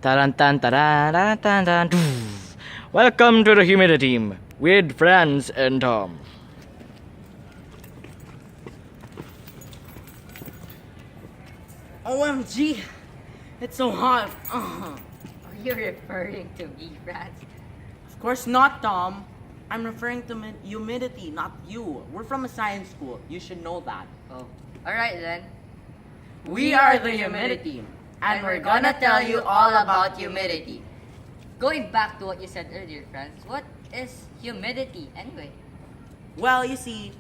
Taran-tan, taran-tan-tan. Welcome to the Humiditeam with Franz and Tom. OMG! It's so hot! Are you referring to me, Franz? Of course not, Tom. I'm referring to humidity, not you. We're from a science school. You should know that. Oh, alright then. We are the Humiditeam, And we're gonna tell you all about humidity. Going back to what you said earlier, Franz, what is humidity anyway? Well, you see,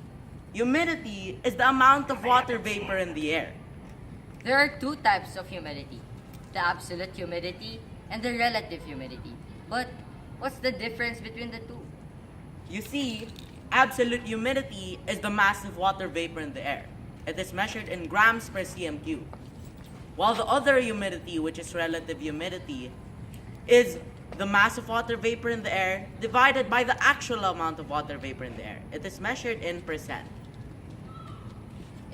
humidity is the amount of water vapor in the air. There are two types of humidity, the absolute humidity and the relative humidity. But what's the difference between the two? You see, absolute humidity is the mass of water vapor in the air. It is measured in grams per cm cube. While the other humidity, which is relative humidity, is the mass of water vapor in the air divided by the actual amount of water vapor in the air. It is measured in percent.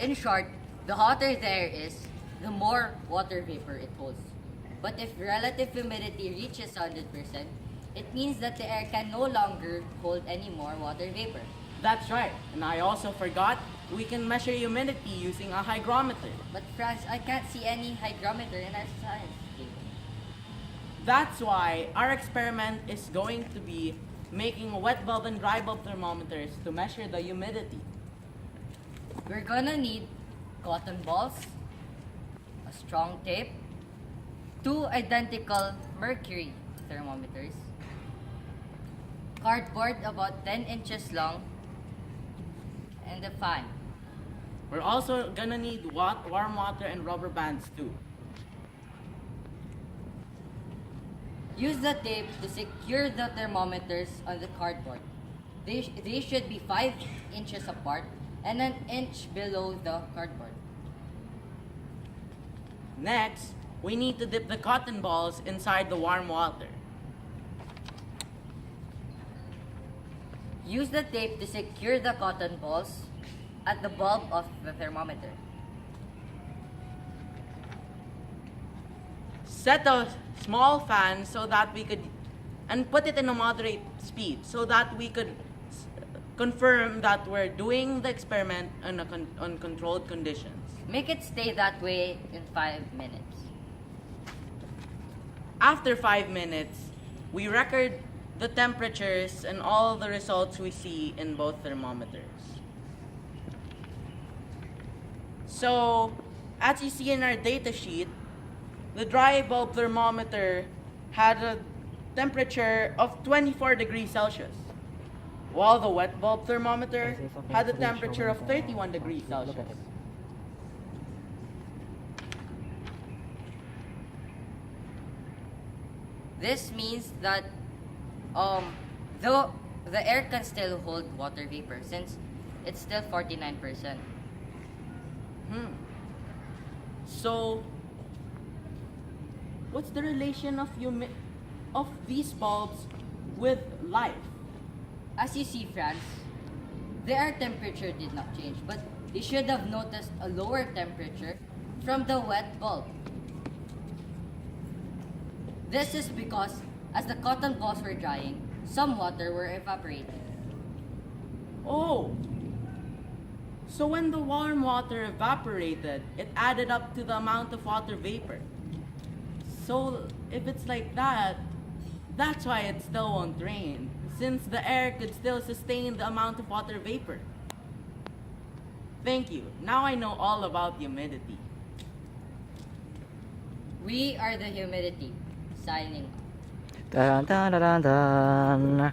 In short, the hotter the air is, the more water vapor it holds. But if relative humidity reaches 100%, it means that the air can no longer hold any more water vapor. That's right. And I also forgot, we can measure humidity using a hygrometer. But Franz, I can't see any hygrometer in our science table. That's why our experiment is going to be making wet bulb and dry bulb thermometers to measure the humidity. We're gonna need cotton balls, a strong tape, two identical mercury thermometers, cardboard about 10 inches long, and a fan. We're also gonna need warm water and rubber bands too. Use the tape to secure the thermometers on the cardboard. They should be 5 inches apart and an inch below the cardboard. Next, we need to dip the cotton balls inside the warm water. Use the tape to secure the cotton balls at the bulb of the thermometer. Set a small fan so that we could, and put it in a moderate speed so that we could confirm that we're doing the experiment on controlled conditions. Make it stay that way in 5 minutes. After 5 minutes, we record the temperatures and all the results we see in both thermometers. So, as you see in our data sheet, the dry bulb thermometer had a temperature of 24 degrees Celsius, while the wet bulb thermometer had a temperature of 31 degrees Celsius. This means that though the air can still hold water vapor since it's still 49%. So, what's the relation of these bulbs with life? As you see, Franz, the air temperature did not change, but you should have noticed a lower temperature from the wet bulb. This is because as the cotton balls were drying, some water were evaporating. Oh! So when the warm water evaporated, it added up to the amount of water vapor. So if it's like that, that's why it still won't rain, since the air could still sustain the amount of water vapor. Thank you. Now I know all about humidity. We are the humidity. Signing off. Taran-tan, taran-tan.